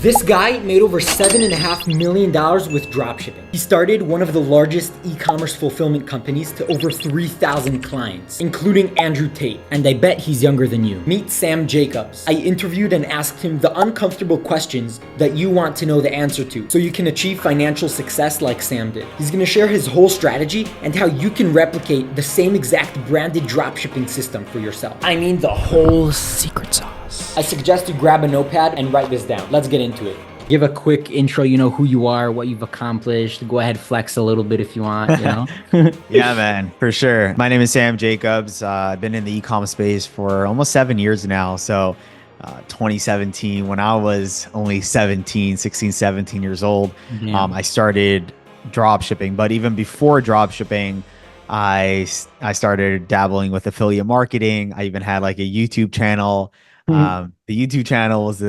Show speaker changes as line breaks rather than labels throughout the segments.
This guy made over $7.5 million with dropshipping. He started one of the largest e-commerce fulfillment companies to over 3,000 clients, including Andrew Tate. And I bet he's younger than you. Meet Sam Jacobs. I interviewed and asked him the uncomfortable questions that you want to know the answer to, so you can achieve financial success like Sam did. He's gonna share his whole strategy and how you can replicate the same exact branded dropshipping system for yourself. I mean the whole secret sauce. I suggest you grab a notepad and write this down. Let's get into it. Give a quick intro, who you are, what you've accomplished. Go ahead, flex a little bit if you want,
Yeah, man, for sure. My name is Sam Jacobs. I've been in the e-com space for almost 7 years now. So 2017, when I was only 16, 17 years old, I started drop shipping. But even before drop shipping, I started dabbling with affiliate marketing. I even had like a YouTube channel. The YouTube channel was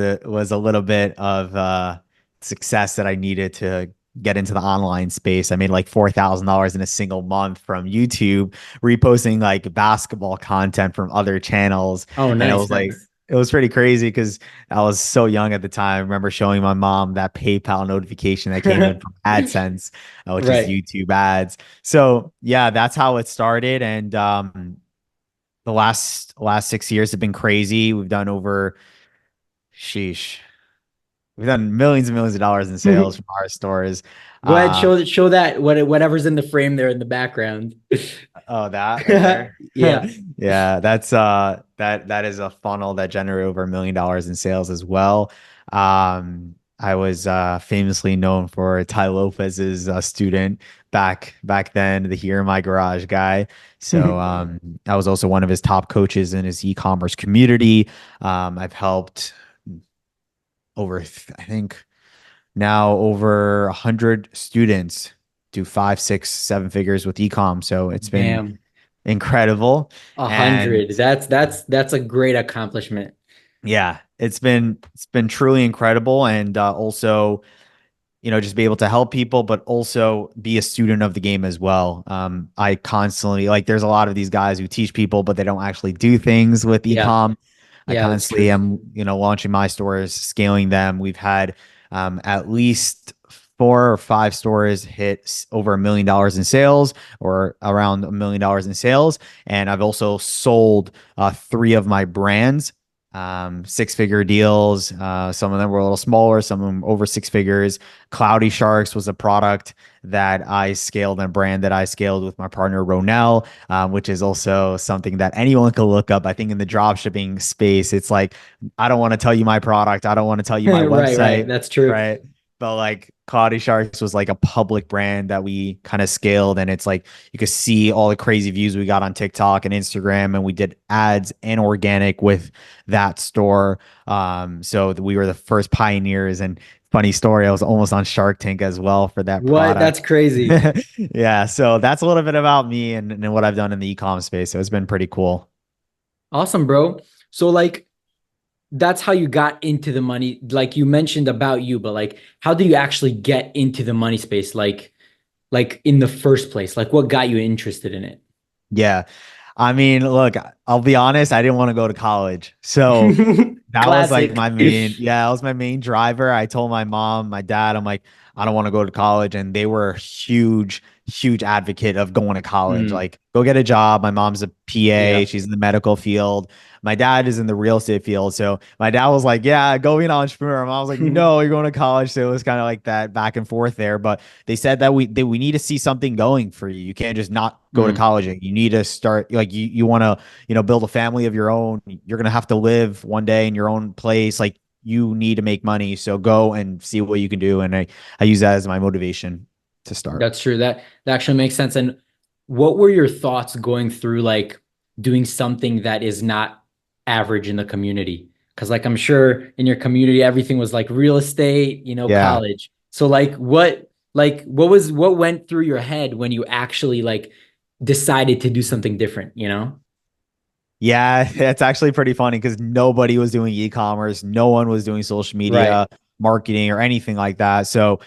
a little bit of success that I needed to get into the online space. I made like $4,000 in a single month from YouTube, reposting like basketball content from other channels.
Oh, nice.
And it was like, it was pretty crazy because I was so young at the time. I remember showing my mom that PayPal notification that came in from AdSense, which is YouTube ads. So yeah, that's how it started. And the last 6 years have been crazy. We've done we've done millions and millions of dollars in sales from our stores.
Go ahead, show that whatever's in the frame there in the background.
Oh, that right there?
Yeah.
Yeah, that's that is a funnel that generated over $1 million in sales as well. I was famously known for Ty Lopez's student back then, the Here in My Garage guy. So I was also one of his top coaches in his e-commerce community. I've helped I think now over 100 students do 5, 6, 7 figures with e-com. So it's been incredible.
100. That's a great accomplishment.
Yeah, it's been truly incredible. And also, just be able to help people, but also be a student of the game as well. I constantly, like, there's a lot of these guys who teach people, but they don't actually do things with e-com. I constantly am, launching my stores, scaling them. We've had at least 4 or 5 stores hit over $1 million in sales, or around $1 million in sales. And I've also sold 3 of my brands, 6-figure deals. Some of them were a little smaller, some of them over 6 figures. Cloudy Sharks was a product that I scaled, and a brand that I scaled with my partner Ronell, which is also something that anyone can look up. I think in the drop shipping space, it's like, I don't want to tell you my product, I don't want to tell you my website.
Right, that's true.
Right. But like Cloudy Sharks was like a public brand that we kind of scaled, and it's like you could see all the crazy views we got on TikTok and Instagram, and we did ads and organic with that store. So we were the first pioneers. And funny story, I was almost on Shark Tank as well for that product.
That's crazy.
Yeah, so that's a little bit about me and what I've done in the e-com space. So it's been pretty cool.
Awesome, bro. So like, that's how you got into the money. Like you mentioned about you, but like, how do you actually get into the money space? Like in the first place, like what got you interested in it?
Yeah. I mean, look, I'll be honest, I didn't want to go to college. So that was like that was my main driver. I told my mom, my dad, I'm like, I don't want to go to college. And they were a huge advocate of going to college. Like, go get a job. My mom's a PA. She's in the medical field. My dad is in the real estate field. So my dad was like, yeah, go be an entrepreneur. And I was like, no, you're going to college. So it was kind of like that back and forth there. But they said that we need to see something going for you. You can't just not go to college. You need to start, like, you want to, build a family of your own. You're going to have to live one day in your own place. Like, you need to make money. So go and see what you can do. And I use that as my motivation to start.
That's true. That actually makes sense. And what were your thoughts going through, like, doing something that is not average in the community? Because like, I'm sure in your community, everything was like real estate, college. So like, what went through your head when you actually like decided to do something different,
Yeah, it's actually pretty funny because nobody was doing e-commerce. No one was doing social media marketing or anything like that. So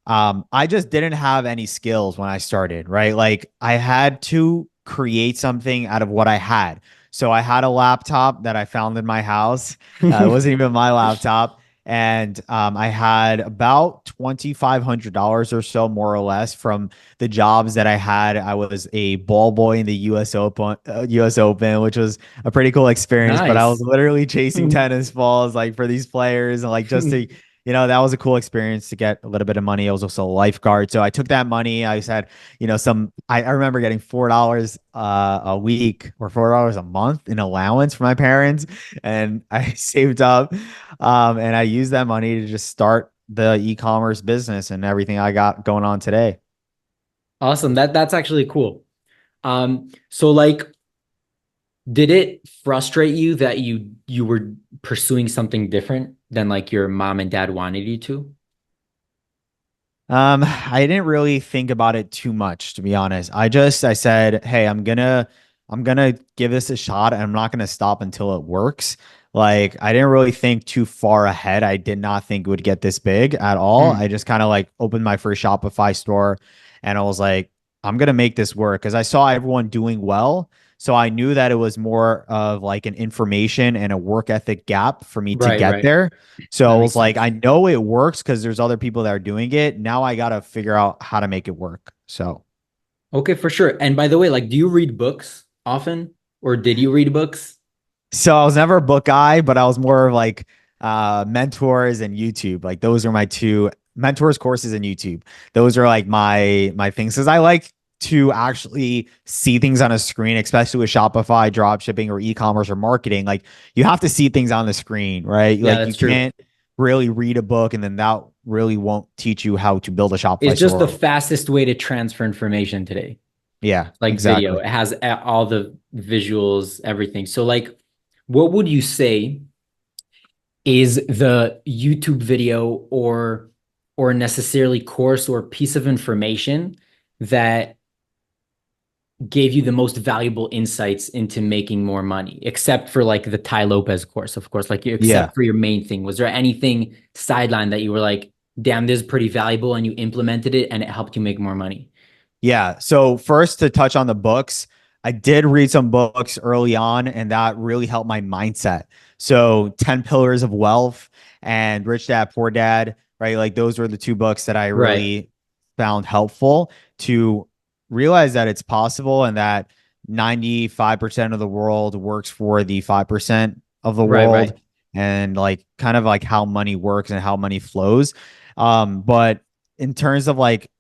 I just didn't have any skills when I started, right? Like, I had to create something out of what I had. So I had a laptop that I found in my house. It wasn't even my laptop. And I had about $2,500 or so, more or less, from the jobs that I had. I was a ball boy in the U.S. Open, which was a pretty cool experience. But I was
Nice.
literally chasing tennis balls like for these players, and like just to, that was a cool experience to get a little bit of money. I was also a lifeguard, so I took that money. I said, I remember getting $4 a week or $4 a month in allowance from my parents, and I saved up, and I used that money to just start the e-commerce business and everything I got going on today.
Awesome. That's actually cool. So like, did it frustrate you that you were pursuing something different than like your mom and dad wanted you to?
I didn't really think about it too much, to be honest. I said, hey, I'm gonna give this a shot, and I'm not gonna stop until it works. Like, I didn't really think too far ahead. I did not think it would get this big at all. I
Mm,
just kind of like opened my first Shopify store, and I was like, I'm gonna make this work because I saw everyone doing well. So I knew that it was more of like an information and a work ethic gap for me to
right,
get
right.
there. So I
That
was
makes
like,
sense.
I know it works because there's other people that are doing it. Now I got to figure out how to make it work. So,
Okay, for sure. And by the way, like, do you read books often, or did you read books?
so I was never a book guy, but I was more of like mentors and YouTube. Like those are my two mentors, courses, and YouTube. Those are like my things because I like to actually see things on a screen, especially with Shopify, drop shipping, or e-commerce or marketing. Like you have to see things on the screen, right?
Yeah,
Like you
that's true.
can't really read a book and then that really won't teach you how to build a
It's
Shopify
just the
store.
fastest way to transfer information today.
Yeah,
Like video.
exactly.
It has all the visuals, everything. So like, what would you say is the YouTube video or necessarily course or piece of information that gave you the most valuable insights into making more money, except for like the Ty Lopez course, of course, like you
Yeah.
except for your main thing. Was there anything sideline that you were like, damn, this is pretty valuable and you implemented it and it helped you make more money?
Yeah. So first to touch on the books, I did read some books early on and that really helped my mindset. So 10 Pillars of Wealth and Rich Dad Poor Dad, right? Like those were the two books that I
Right.
really found helpful to realize that it's possible and that 95% of the world works for the 5% of the
Right,
world,
right.
and like kind of like how money works and how money flows. But in terms of like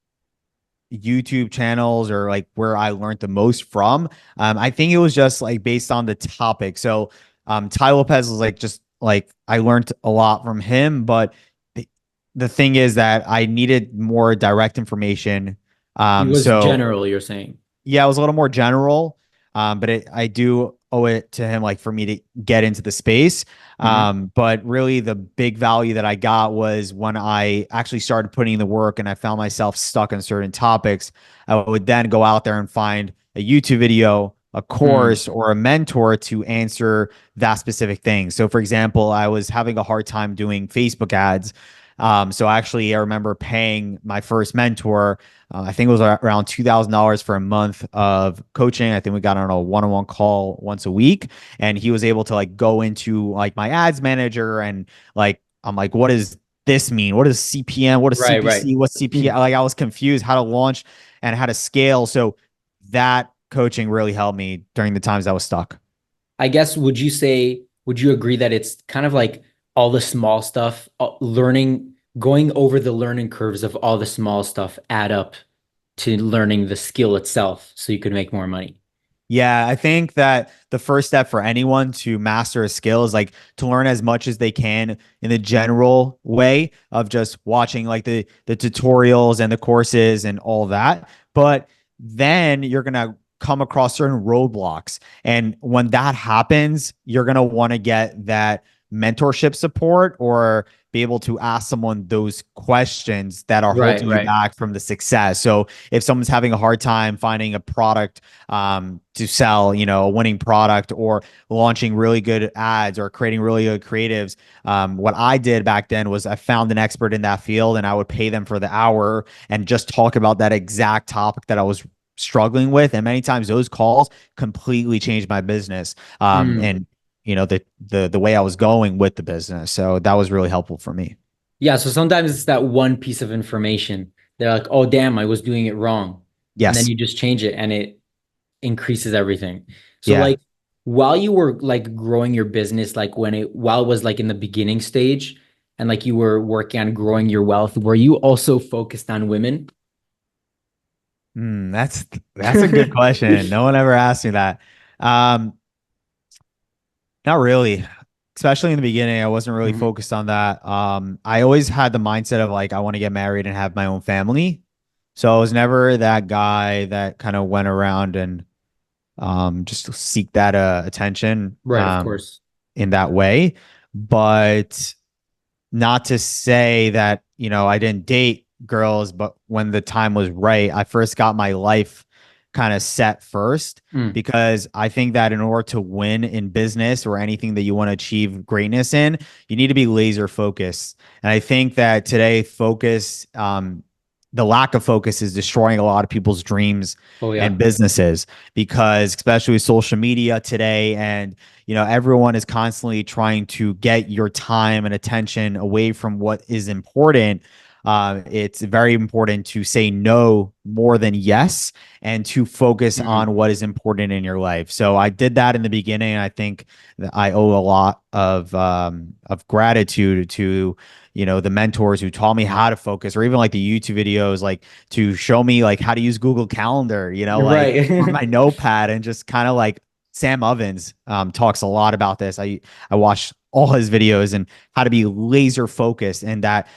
YouTube channels or like where I learned the most from. I think it was just like based on the topic. So Ty Lopez was like just like I learned a lot from him, but the, the thing is that I needed more direct information.
It was
So
general, you're saying.
yeah, it was a little more general, but I do owe it to him, like for me to get into the space.
Hmm.
But really, the big value that I got was when I actually started putting in the work and I found myself stuck on certain topics. I would then go out there and find a YouTube video, a
Mm.
course, or a mentor to answer that specific thing. So, for example, I was having a hard time doing Facebook ads. So actually, I remember paying my first mentor, I think it was around $2,000 for a month of coaching. I think we got on a one-on-one call once a week, and he was able to like go into like my ads manager and like I'm like, what does this mean? What is CPM? What is
Right, right.
CPC? What's CPA? Like I was confused how to launch and how to scale. So that coaching really helped me during the times I was stuck.
I guess would you agree that it's kind of like all the small stuff, learning, going over the learning curves of all the small stuff add up to learning the skill itself so you could make more money?
Yeah, I think that the first step for anyone to master a skill is like to learn as much as they can in the general way of just watching like the tutorials and the courses and all that. But then you're gonna come across certain roadblocks. And when that happens, you're gonna want to get that mentorship support or be able to ask someone those questions that are
Right,
holding you
right.
back from the success. So if someone's having a hard time finding a product to sell, a winning product or launching really good ads or creating really good creatives. What I did back then was I found an expert in that field and I would pay them for the hour and just talk about that exact topic that I was struggling with. And many times those calls completely changed my business.
Mm.
And the way I was going with the business. So that was really helpful for me.
Yeah, so sometimes it's that one piece of information. They're like, "Oh, damn, I was doing it wrong." And then
Yes.
you just change it and it increases everything. So
Yeah.
like while you were like growing your business, like while it was like in the beginning stage and like you were working on growing your wealth, were you also focused on women?
That's a good question. No one ever asked me that. Um, Not really. Especially in the beginning, I wasn't really
Mhm.
focused on that. I always had the mindset of like I want to get married and have my own family. So I was never that guy that kind of went around and just seek that attention
Right, of course.
in that way. But not to say that, I didn't date girls, but when the time was right, I first got my life kind of set first
Mm.
because I think that in order to win in business or anything that you want to achieve greatness in, you need to be laser focused. And I think that today, the lack of focus is destroying a lot of people's dreams
Oh
and
yeah.
businesses because, especially with social media today and everyone is constantly trying to get your time and attention away from what is important. It's very important to say no more than yes and to focus
Mhm.
on what is important in your life. So I did that in the beginning. I think that I owe a lot of gratitude to the mentors who taught me how to focus, or even like the YouTube videos, like to show me like how to use Google Calendar, like on
Right.
my notepad, and just kind of like Sam Ovens talks a lot about this. I watched all his videos and how to be laser focused, and that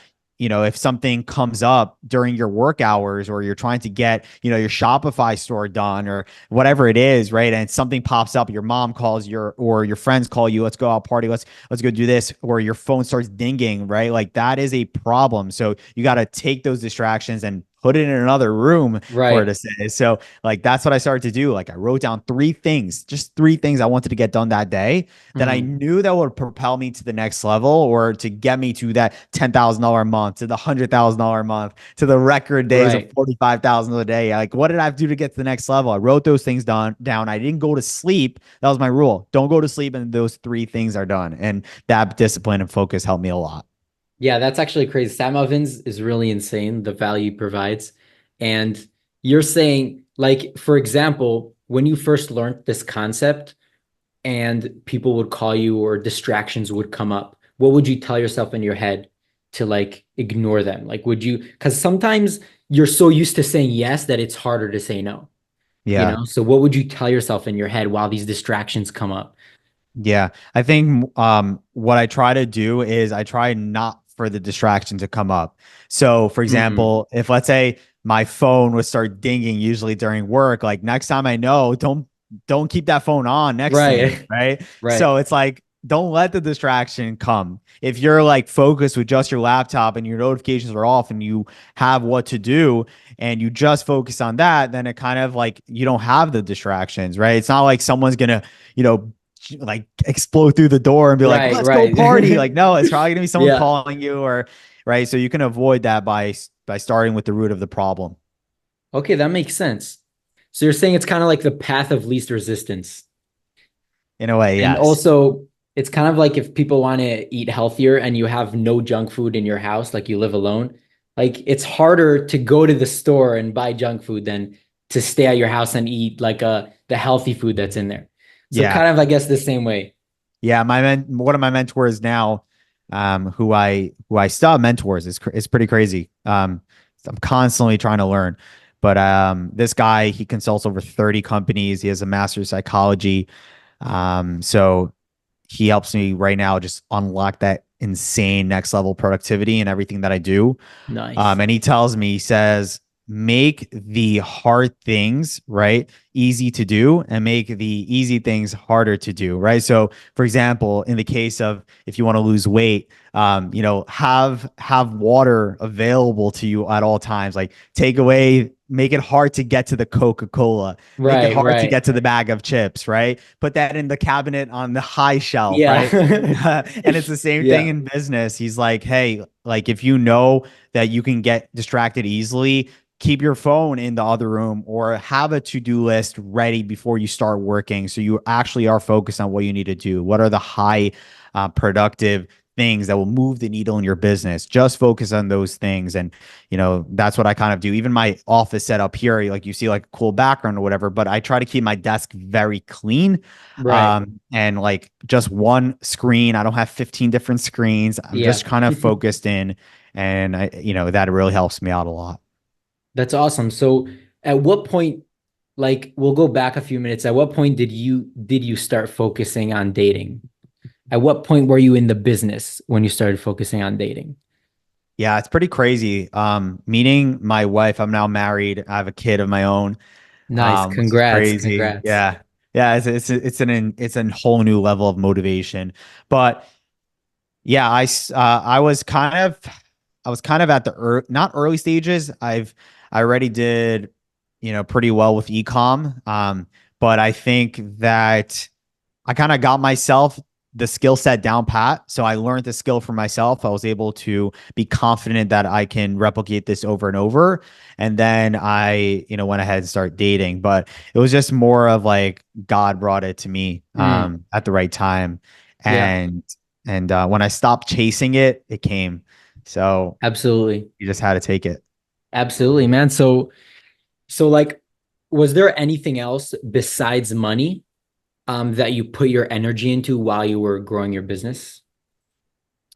if something comes up during your work hours or you're trying to get your Shopify store done or whatever it is, right? And something pops up, your mom calls or your friends call you, let's go out party, let's go do this, or your phone starts dinging, right? Like that is a problem. So you got to take those distractions and put it in another room for it
Right.
to say. So like that's what I started to do. Like I wrote down just three things I wanted to get done that day that I
Mhm.
knew that would propel me to the next level or to get me to that $10,000 a month, to the $100,000 a month, to the record days of
Right.
45,000 a day. Like what did I have to do to get to the next level? I wrote those things down. I didn't go to sleep. That was my rule. Don't go to sleep and those three things are done. And that discipline and focus helped me a lot.
Yeah, that's actually crazy. Sam Ovens is really insane, the value he provides. And you're saying, like, for example, when you first learned this concept and people would call you or distractions would come up, what would you tell yourself in your head to like ignore them? Like, would you, because sometimes you're so used to saying yes that it's harder to say no, you
Yeah.
know? So what would you tell yourself in your head while these distractions come up?
Yeah, I think what I try to do is I try not for the distraction to come up. So, for
Mm,
example, if let's say my phone would start dinging usually during work, like next time I know, don't keep that phone on next to me,
right.
right?
Right.
So it's like don't let the distraction come. If you're like focused with just your laptop and your notifications are off and you have what to do and you just focus on that, then it kind of like you don't have the distractions, right? It's not like someone's gonna, you know, like explode through the door and be like,
Right.
let's go party.
Right.
Like, no, it's probably gonna be someone
Yeah.
calling you or right. So you can avoid that by starting with the root of the problem.
Okay, that makes sense. So you're saying it's kind of like the path of least resistance.
In a way,
And
yes.
also, it's kind of like if people want to eat healthier and you have no junk food in your house, like you live alone, like it's harder to go to the store and buy junk food than to stay at your house and eat like the healthy food that's in there. So
Yeah.
kind of, I guess, the same way.
Yeah. One of my mentors now, who I still have mentors is pretty crazy. I'm constantly trying to learn. But this guy, he consults over 30 companies. He has a master's of psychology. So he helps me right now just unlock that insane next level productivity and everything that I do.
Nice.
And he tells me, he says, make the hard things, right, easy to do and make the easy things harder to do, right? So, for example, in the case of if you want to lose weight, have water available to you at all times. Like make it hard to get to the Coca-Cola, make it
Right,
hard to
right.
get to the bag of chips, right? Put that in the cabinet on the high shelf, right?
Yeah.
And it's the same thing
Yeah.
in business. He's like, hey, like if you know that you can get distracted easily, keep your phone in the other room or have a to-do list ready before you start working. So you actually are focused on what you need to do. What are the high productive things that will move the needle in your business? Just focus on those things. And, that's what I kind of do. Even my office setup here, like you see like a cool background or whatever, but I try to keep my desk very clean.
Right.
And like just one screen. I don't have 15 different screens. I'm
Yeah.
just kind of focused in. And that really helps me out a lot.
That's awesome. So at what point, like we'll go back a few minutes. At what point did you start focusing on dating? At what point were you in the business when you started focusing on dating?
Yeah, it's pretty crazy. Meeting my wife, I'm now married. I have a kid of my own,
Nice.
which is
Congrats.
crazy.
Congrats.
Yeah. Yeah, it's a whole new level of motivation. But yeah, I was kind of at the not early stages. I already did, pretty well with ecom. But I think that I kind of got myself the skill set down pat. So I learned the skill for myself. I was able to be confident that I can replicate this over and over. And then I, went ahead and started dating. But it was just more of like God brought it to me
Mm,
at the right time.
yeah,
And when I stopped chasing it, it came. So
absolutely.
you just had to take it.
Absolutely, man. So like, was there anything else besides money that you put your energy into while you were growing your business?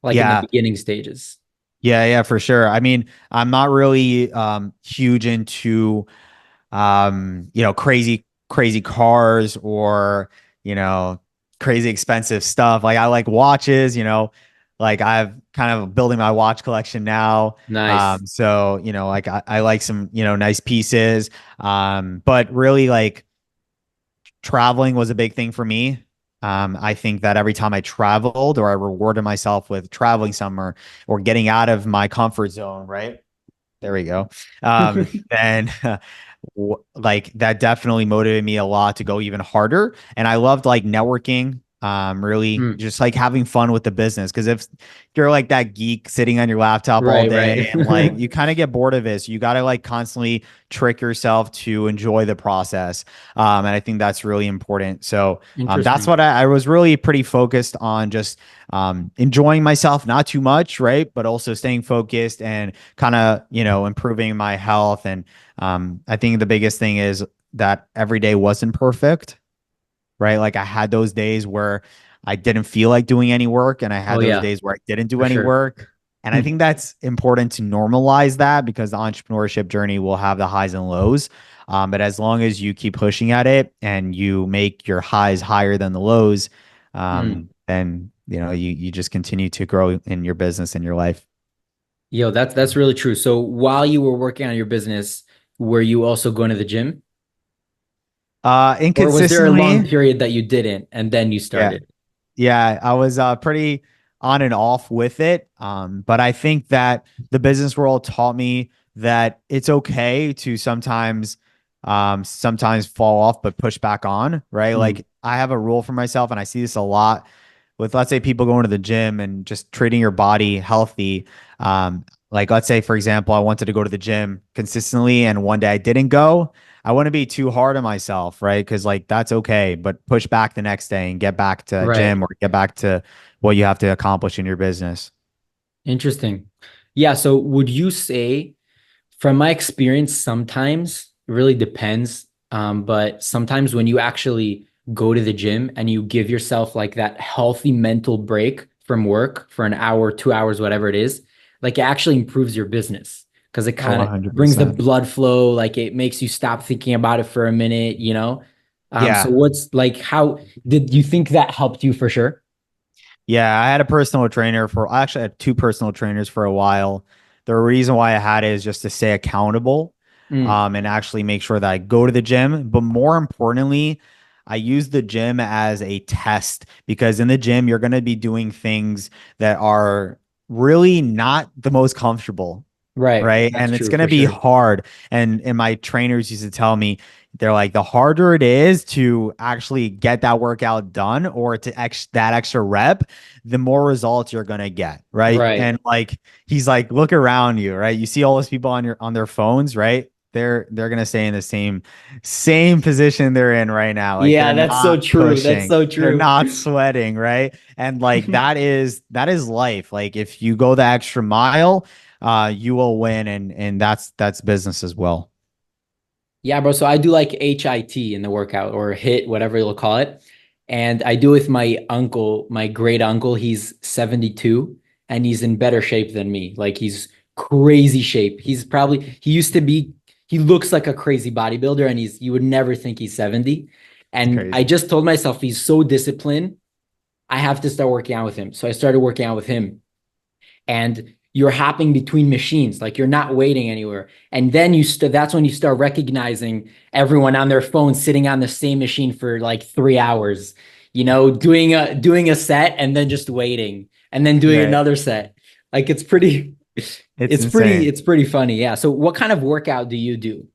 Like in the
Yeah.
beginning stages?
Yeah, for sure. I mean, I'm not really huge into crazy cars or, you know, crazy expensive stuff. Like I like watches, like I've kind of building my watch collection now.
Nice.
So, like I like some, nice pieces. But really like traveling was a big thing for me. I think that every time I traveled or I rewarded myself with traveling somewhere or getting out of my comfort zone, right? There we go. Then like that definitely motivated me a lot to go even harder. And I loved like networking, really
Mm,
just like having fun with the business. Cause if you're like that geek sitting on your laptop all
right,
day and like
right.
you kind of get bored of it. So you got to like constantly trick yourself to enjoy the process. And I think that's really important. So that's
Interesting.
what I was really pretty focused on, just enjoying myself, not too much, right? But also staying focused and kind of, improving my health. And I think the biggest thing is that every day wasn't perfect, right? Like I had those days where I didn't feel like doing any work, and I
Oh
had those
yeah,
days where I didn't do
for
any
sure.
work. And I
Hmm.
think that's important to normalize that because the entrepreneurship journey will have the highs and lows. But as long as you keep pushing at it and you make your highs higher than the lows,
Mm.
then you just continue to grow in your business and your life.
Yo, that's really true. So while you were working on your business, were you also going to the gym? Or was there a long
Inconsistently,
period that you didn't and then you
yeah.
started?
Yeah, I was pretty on and off with it. But I think that the business world taught me that it's okay to sometimes fall off, but push back on, right?
Mm.
Like I have a rule for myself, and I see this a lot with, let's say, people going to the gym and just treating your body healthy. Like let's say, for example, I wanted to go to the gym consistently, and one day I didn't go. I wouldn't be too hard on myself, right? Because like that's okay, but push back the next day and get back to
Right.
gym or get back to what you have to accomplish in your business.
Interesting. Yeah, so would you say, from my experience, sometimes it really depends, but sometimes when you actually go to the gym and you give yourself like that healthy mental break from work for an hour, 2 hours, whatever it is, like it actually improves your business because it
Oh,
kind of brings the
100%.
blood flow, like it makes you stop thinking about it for a minute, you know? So
Yeah.
what's like, how did you think that helped you for sure?
Yeah, I had a personal trainer I actually had two personal trainers for a while. The reason why I had it is just to stay accountable,
Mm,
and actually make sure that I go to the gym. But more importantly, I use the gym as a test because in the gym, you're going to be doing things that are really not the most comfortable,
right.
right?
That's
And it's
true
going to
for
be
sure.
hard. And my trainers used to tell me, they're like, the harder it is to actually get that workout done or to that extra rep, the more results you're going to get, right?
Right.
And like he's like, look around you, right? You see all those people on their phones, right? they're gonna stay in the same position they're in right now. Like
Yeah,
they're
that's so
not
true. That's
pushing,
so
they're
true.
not sweating, right? And like that is life. Like if you go the extra mile, you will win, and that's business as well.
Yeah, bro. So I do like HIT in the workout or HIT, whatever you'll call it. And I do with my uncle, my great uncle. He's 72 and he's in better shape than me. Like he's crazy shape. He used to be, he looks like a crazy bodybuilder and you would never think he's 70.
It's
And I
crazy.
just told myself he's so disciplined. I have to start working out with him. So I started working out with him and you're hopping between machines, like you're not waiting anywhere. And then that's when you start recognizing everyone on their phone sitting on the same machine for like 3 hours, doing a set and then just waiting and then doing
Right.
another set. Like it's pretty
It's
it's pretty
insane.
it's pretty funny. Yeah. So what kind of workout do you do?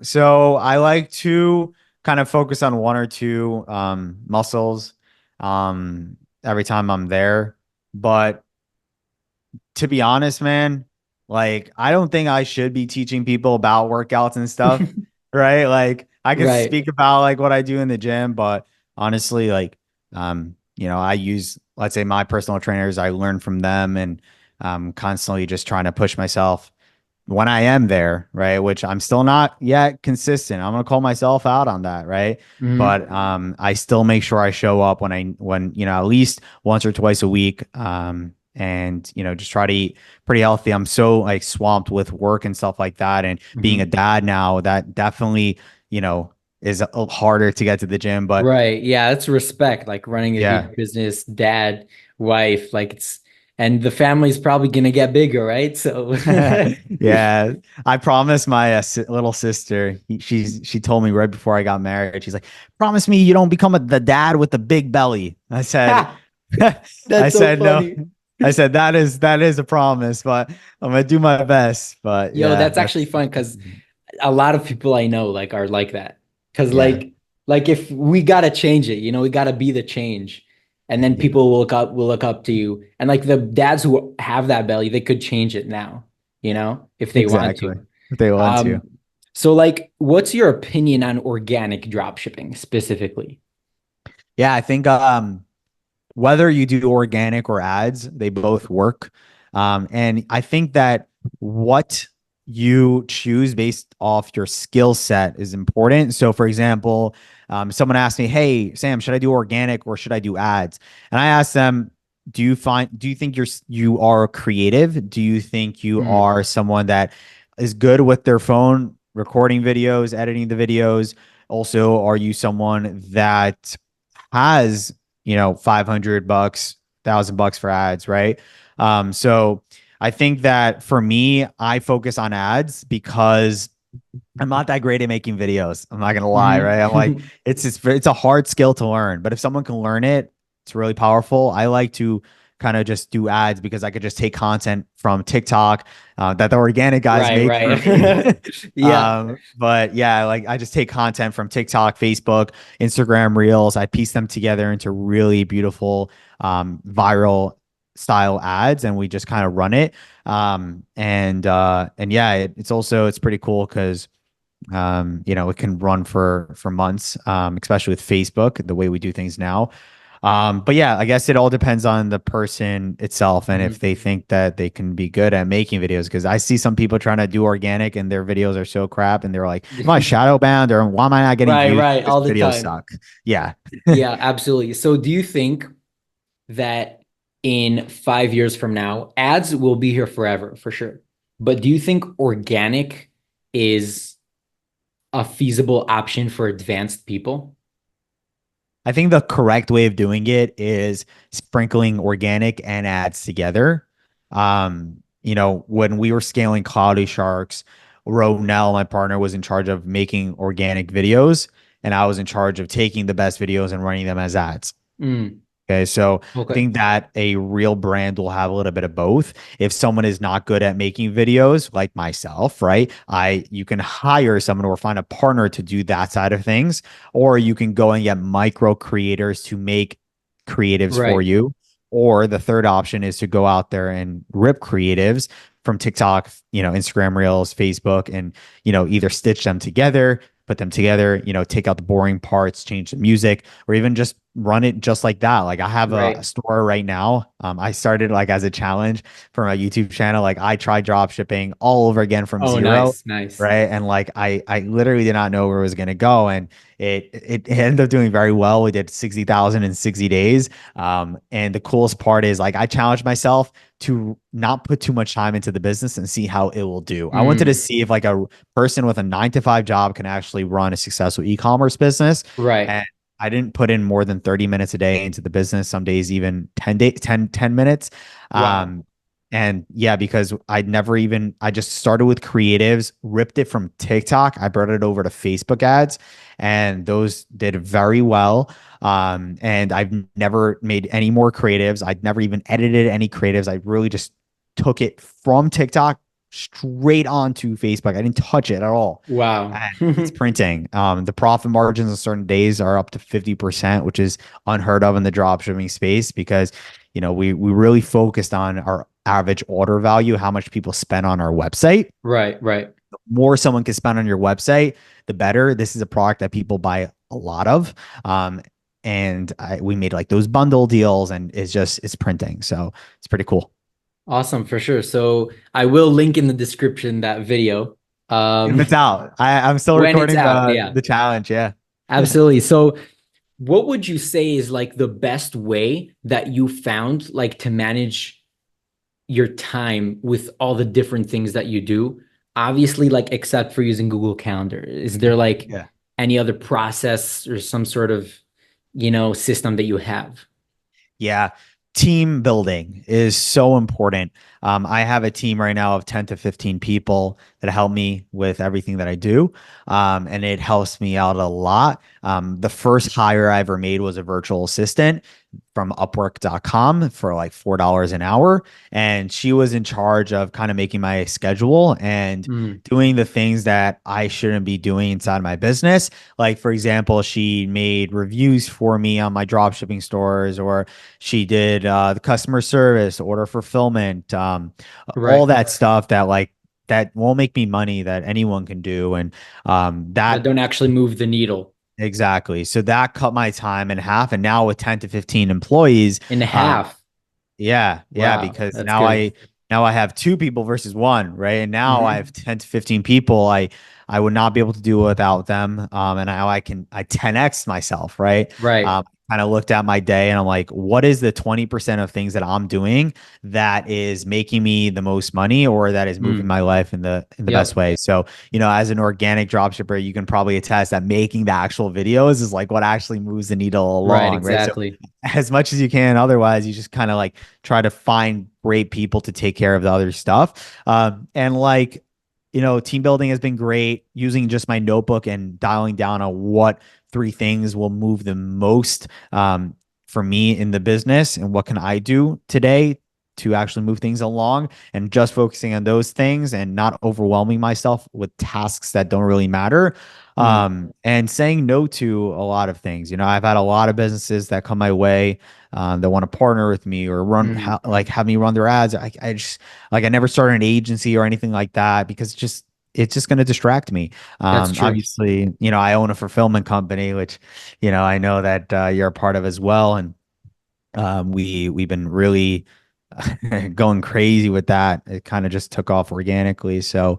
So I like to kind of focus on one or two muscles every time I'm there. But to be honest, man, like I don't think I should be teaching people about workouts and stuff, right? Like I could
Right.
speak about like what I do in the gym, but honestly, like I use, let's say, my personal trainers, I learn from them, and constantly just trying to push myself when I am there, right? Which I'm still not yet consistent. I'm gonna call myself out on that, right?
Mhm.
But I still make sure I show up when at least once or twice a week. And just try to eat pretty healthy. I'm so like swamped with work and stuff like that, and being a
Mhm.
dad now, that definitely is harder to get to the gym. But
Right. Yeah, that's respect, like running a
yeah.
huge business, dad, wife, like and the family's probably gonna get bigger, right? So
Yeah, I promised my little sister. She told me right before I got married. She's like, "Promise me you don't become the dad with the big belly." I said,
Ha!
"I
That's so
said no."
funny.
I said that is a promise, but I'm gonna do my best. But
Yo,
yeah,
that's actually
that's
fun because a lot of people I know like are like that. Because
yeah,
like if we gotta change it, we gotta be the change. And then
yeah,
people will look up to you. And like the dads who have that belly, they could change it now, if they want
exactly.
to.
If they want to.
Um, so like what's your opinion on organic drop shipping specifically?
Yeah, I think whether you do organic or ads, they both work. And I think that what you choose based off your skill set is important. So, for example, someone asked me, "Hey, Sam, should I do organic or should I do ads?" And I asked them, do you think you are creative? Do you think you
Mm,
are someone that is good with their phone recording videos, editing the videos? Also, are you someone that has 500 bucks, 1,000 bucks for ads, right? So I think that for me, I focus on ads because I'm not that great at making videos. I'm not gonna lie, right? I'm like,
mhm.
it's a hard skill to learn, but if someone can learn it, it's really powerful. I like to kind of just do ads because I could just take content from TikTok that the organic guys
Right,
make for me.
right. Yeah.
But yeah, like I just take content from TikTok, Facebook, Instagram Reels. I piece them together into really beautiful viral style ads, and we just kind of run it. And yeah, it's pretty cool because it can run for months, especially with Facebook, the way we do things now. But yeah, I guess it all depends on the person itself and if
Mhm.
they think that they can be good at making videos. Because I see some people trying to do organic and their videos are so crap, and they're like, "Am I shadow bound or why am I not getting
Right,
views?
right,
Because
all the
videos
time.
suck." Yeah.
Yeah, absolutely. So do you think that in 5 years from now, ads will be here forever for sure? But do you think organic is a feasible option for advanced people?
I think the correct way of doing it is sprinkling organic and ads together. When we were scaling Cloudy Sharks, Ronell, my partner, was in charge of making organic videos, and I was in charge of taking the best videos and running them as ads.
Mm,
Okay, so I
okay.
think that a real brand will have a little bit of both. If someone is not good at making videos, like myself, right? You can hire someone or find a partner to do that side of things, or you can go and get micro creators to make creatives for
Right.
you. Or the third option is to go out there and rip creatives, from TikTok, Instagram Reels, Facebook, and either stitch them together, put them together, take out the boring parts, change the music, or even just run it just like that. Like I have a
Right.
store right now. I started like as a challenge for my YouTube channel. Like I tried drop shipping all over again from
Oh,
zero.
nice, nice.
Right. And like I literally did not know where it was gonna go. And it ended up doing very well. We did 60,000 in 60 days. And the coolest part is like I challenged myself to not put too much time into the business and see how it will do. I wanted to
Mm,
see if like a person with a 9 to 5 job can actually run a successful e-commerce business.
right.
And I didn't put in more than 30 minutes a day into the business, some days even 10 minutes.
Wow.
Um, and yeah, because I just started with creatives, ripped it from TikTok. I brought it over to Facebook ads, and those did very well. And I've never made any more creatives. I'd never even edited any creatives. I really just took it from TikTok straight onto Facebook. I didn't touch it at all.
Wow.
And it's printing. The profit margins on certain days are up to 50%, which is unheard of in the dropshipping space because, we really focused on our average order value, how much people spend on our website.
Right, right.
The more someone can spend on your website, the better. This is a product that people buy a lot of. And we made like those bundle deals and it's printing. So it's pretty cool.
Awesome, for sure. So I will link in the description that video.
If
Um,
it's out, I'm still
when it's
recording
out,
the
yeah,
the challenge. Yeah.
absolutely. So what would you say is like the best way that you found like to manage your time with all the different things that you do? Obviously, like except for using Google Calendar, is there like
Yeah.
any other process or some sort of, system that you have?
Yeah. Team building is so important. I have a team right now of 10 to 15 people that help me with everything that I do. And it helps me out a lot. The first hire I ever made was a virtual assistant from upwork.com for like $4 an hour. And she was in charge of kind of making my schedule and
Mm,
doing the things that I shouldn't be doing inside my business. Like, for example, she made reviews for me on my drop shipping stores, or she did the customer service, order fulfillment, all
right.
that stuff that that won't make me money that anyone can do. And
That
that
don't actually move the needle
exactly. So that cut my time in half. And now with 10 to 15 employees,
in
um,
half.
yeah,
Wow,
because
that's good.
now I have two people versus one, right? And now I have
Hmm.
10 to 15 people. I would not be able to do without them. And now I 10x myself, right?
Right.
Kind of looked at my day and I'm like, what is the 20% of things that I'm doing that is making me the most money or that is moving
Mm.
my life in the best
Yep.
way? So, as an organic dropshipper, you can probably attest that making the actual videos is like what actually moves the needle
Right,
along, right? So
exactly.
as much as you can. Otherwise, you just kind of like try to find great people to take care of the other stuff. And like, team building has been great using just my notebook and dialing down on what three things will move the most for me in the business and what can I do today to actually move things along and just focusing on those things and not overwhelming myself with tasks that don't really matter
Mm.
and saying no to a lot of things. I've had a lot of businesses that come my way that want to partner with me or
Mm.
like have me run their ads. I just like I never started an agency or anything like that because it's just going to distract me.
That's true.
Obviously, I own a fulfillment company, which I know that you're a part of as well, and we've been really going crazy with that. It kind of just took off organically. So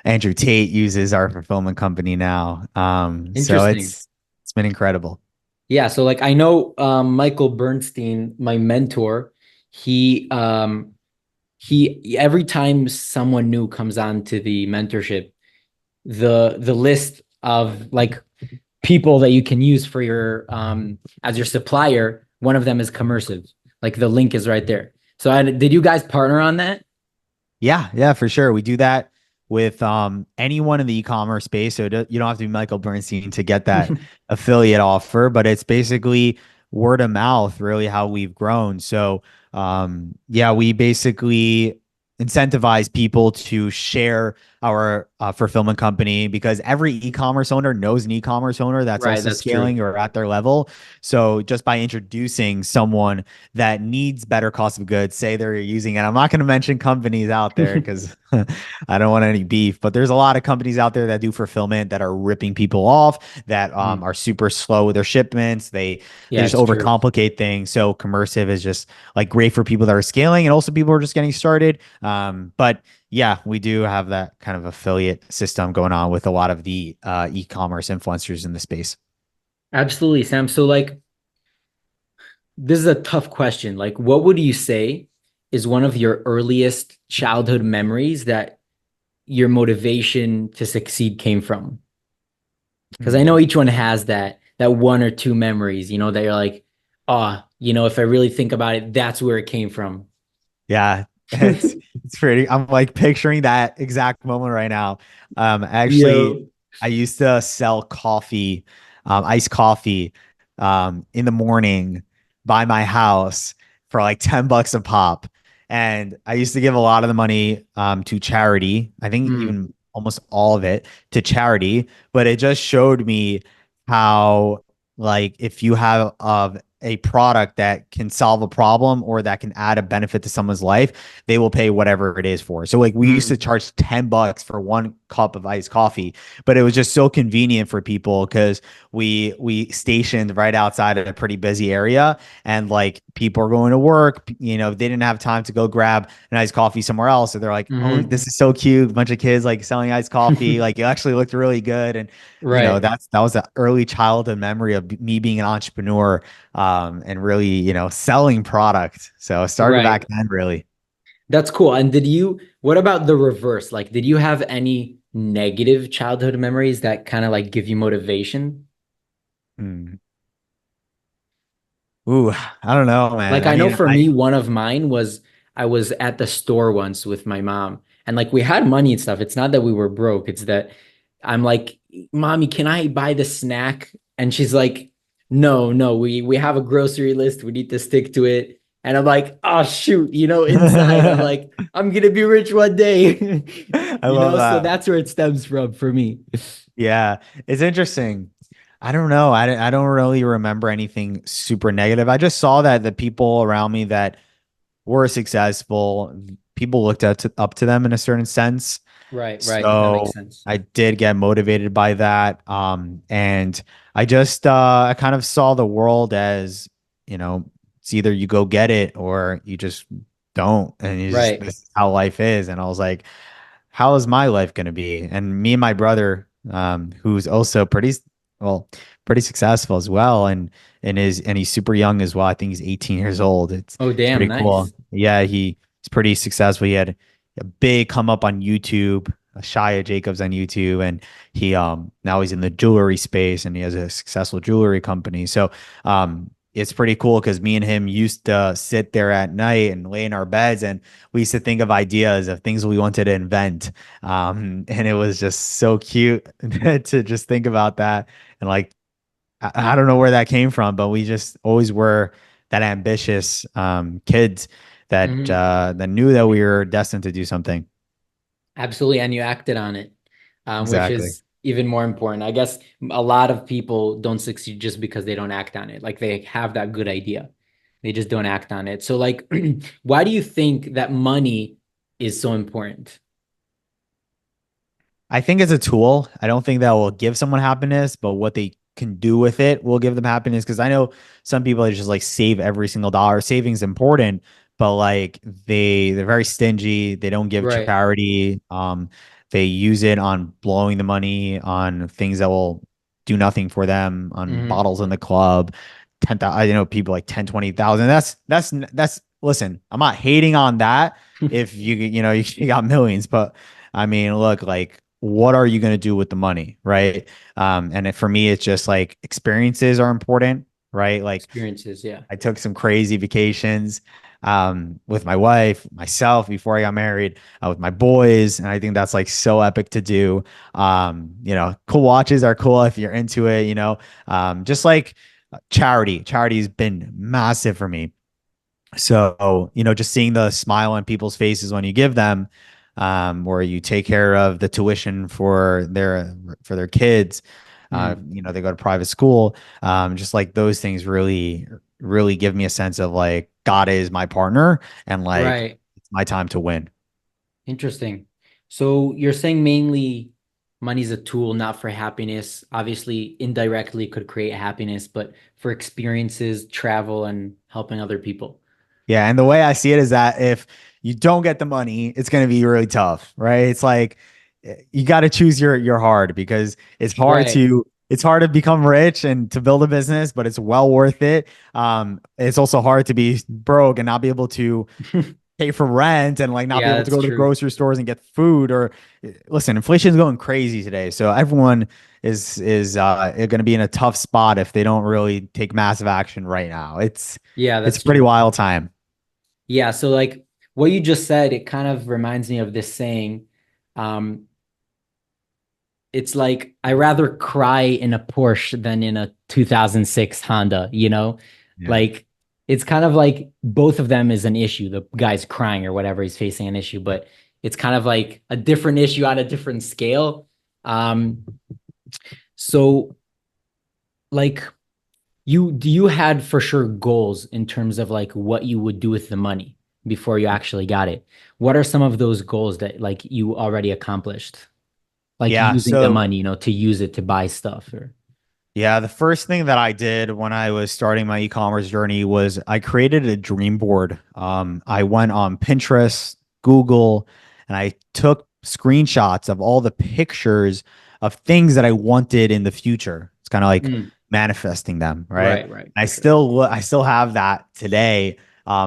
Andrew Tate uses our fulfillment company now. So
Interesting.
it's been incredible.
Yeah, so like I know Michael Bernstein, my mentor, he every time someone new comes on to the mentorship, the list of like people that you can use for your as your supplier, one of them is Commercive. Like the link is right there. So did you guys partner on that?
Yeah, yeah, for sure. We do that with anyone in the e-commerce space. So you don't have to be Michael Bernstein to get that affiliate offer, but it's basically word of mouth, really how we've grown. So yeah, we basically incentivize people to share our fulfillment company, because every e-commerce owner knows an e-commerce owner that's
Right,
also
that's true.
scaling or at their level. So just by introducing someone that needs better cost of goods, say they're using, and I'm not going to mention companies out there because I don't want any beef, but there's a lot of companies out there that do fulfillment that are ripping people off, that
Mm.
are super slow with their shipments. They
Yeah,
just
it's true.
overcomplicate things. So Commercive is just like great for people that are scaling and also people who are just getting started. But yeah, we do have that kind of affiliate system going on with a lot of the e-commerce influencers in the space.
Absolutely, Sam. So like this is a tough question. Like what would you say is one of your earliest childhood memories that your motivation to succeed came from? Because I know
Hmm.
each one has that one or two memories, that you're like, oh, if I really think about it, that's where it came from.
Yeah, it's pretty. I'm like picturing that exact moment right now. Actually,
Yo.
I used to sell coffee, iced coffee, in the morning by my house for like $10 a pop, and I used to give a lot of the money to charity. I think
Mm,
even almost all of it to charity, but it just showed me how, like, if you have a product that can solve a problem or that can add a benefit to someone's life, they will pay whatever it is for. So like we used to
mm,
charge $10 for one cup of iced coffee, but it was just so convenient for people because we stationed right outside of a pretty busy area, and like people are going to work, they didn't have time to go grab an iced coffee somewhere else. So they're like, oh,
hmm
this is so cute. A bunch of kids like selling iced coffee. Like it actually looked really good. And
Right,
that was an early childhood memory of me being an entrepreneur, and really, selling product. So I started
right.
back then, really.
That's cool. And what about the reverse? Like, did you have any negative childhood memories that kind of like give you motivation?
Hmm. Ooh, I don't know, man.
Like
I
I know
mean,
for me, one of mine was I was at the store once with my mom and like we had money and stuff. It's not that we were broke, it's that I'm like, Mommy, can I buy the snack? And she's like, No, no, we have a grocery list. We need to stick to it. And I'm like, oh shoot, inside I'm like, I'm gonna be rich one day.
I love
So
that.
that's where it stems from for me.
Yeah, it's interesting. I don't know. I don't really remember anything super negative. I just saw that the people around me that were successful, people looked up to them in a certain sense.
Right, right. That makes
So
sense.
I did get motivated by that. And I just I kind of saw the world as, it's either you go get it or you just don't. And
Right.
this is how life is. And I was like, how is my life going to be? And me and my brother, who's also well, pretty successful as well, and he's super young as well. I think he's 18 years old.
Oh,
It's
damn,
pretty
nice.
cool. Yeah, he's pretty successful. He had a big come up on YouTube, Shia Jacobs on YouTube, and he now he's in the jewelry space and he has a successful jewelry company. So it's pretty cool because me and him used to sit there at night and lay in our beds, and we used to think of ideas of things we wanted to invent. And it was just so cute to just think about that. And like, I don't know where that came from, but we just always were that ambitious kids
Mhm.
that knew that we were destined to do something.
Absolutely, and you acted on it, which
Exactly.
is even more important. I guess a lot of people don't succeed just because they don't act on it. Like they have that good idea, they just don't act on it. So, like, why do you think that money is so important?
I think it's a tool. I don't think that will give someone happiness, but what they can do with it will give them happiness. Because I know some people are just like save every single dollar. Saving is important, but like they're very stingy. They don't give
Right.
charity. They use it on blowing the money on things that will do nothing for them, on
Hmm.
bottles in the club. 10,000, I know people like 10, 20,000. That's listen, I'm not hating on that if you got millions, but I mean, look, like, what are you going to do with the money, right? For me, it's just like experiences are important, right? Like,
Experiences, yeah.
I took some crazy vacations with my wife, myself before I got married, with my boys, and I think that's like so epic to do. Cool watches are cool if you're into it. Just like charity's been massive for me. So, just seeing the smile on people's faces when you give them, where you take care of the tuition for their kids.
Mm,
They go to private school. Just like those things really give me a sense of like God is my partner and like
right.
it's my time to win.
Interesting. So you're saying mainly money's a tool, not for happiness. Obviously, indirectly could create happiness, but for experiences, travel, and helping other people.
Yeah, and the way I see it is that if you don't get the money, it's going to be really tough, right? It's like you got to choose your hard because
Right.
it's hard to become rich and to build a business, but it's well worth it. It's also hard to be broke and not be able to pay for rent and like not be
Yeah,
able to
that's
go to the
true.
grocery stores and get food or listen, inflation is going crazy today. So everyone is going to be in a tough spot if they don't really take massive action right now.
Yeah,
It's a
that's
pretty
true.
wild time.
Yeah, so like what you just said, it kind of reminds me of this saying. Um, it's like I rather cry in a Porsche than in a 2006 Honda, you know?
Yeah.
Like it's kind of like both of them is an issue. The guy's crying or whatever, he's facing an issue, but it's kind of like a different issue on a different scale. Um, so like you had for sure goals in terms of like what you would do with the money before you actually got it. What are some of those goals that like you already accomplished? Like
Yeah.
using the
So
money, to use it to buy stuff or
yeah, the first thing that I did when I was starting my e-commerce journey was I created a dream board. I went on Pinterest, Google, and I took screenshots of all the pictures of things that I wanted in the future. It's kind of like
Mm,
manifesting them, right?
right,
I
for sure.
still have that today.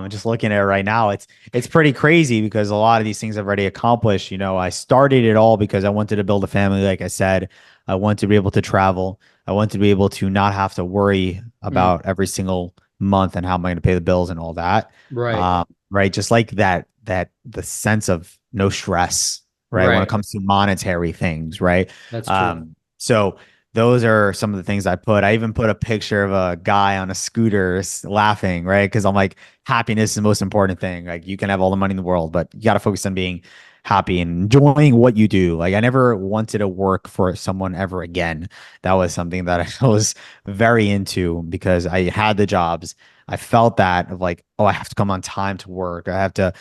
Just looking at it right now, it's pretty crazy because a lot of these things I've already accomplished. I started it all because I wanted to build a family, like I said. I want to be able to travel. I want to be able to not have to worry
Mm,
about every single month and how am I going to pay the bills and all that.
right,
Right. Just like that the sense of no stress, right? When it
right.
comes to monetary things, right?
That's true.
So those are some of the things I put. I even put a picture of a guy on a scooter laughing, right? Because I'm like, happiness is the most important thing. Like you can have all the money in the world, but you got to focus on being happy and enjoying what you do. Like I never wanted to work for someone ever again. That was something that I was very into because I had the jobs. I felt that of like, oh, I have to come on time to work. I have to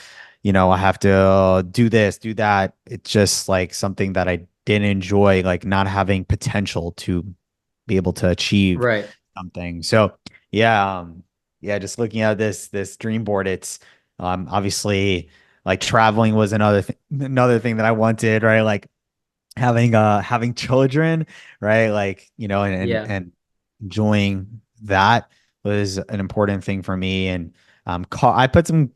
do this, do that. It's just like something that I didn't enjoy, like not having potential to be able to achieve
Right.
something. So yeah, yeah, just looking at this dream board, it's obviously like traveling was another thing that I wanted, right? Like having children, right? Like,
Yeah.
and enjoying that was an important thing for me. And I put some,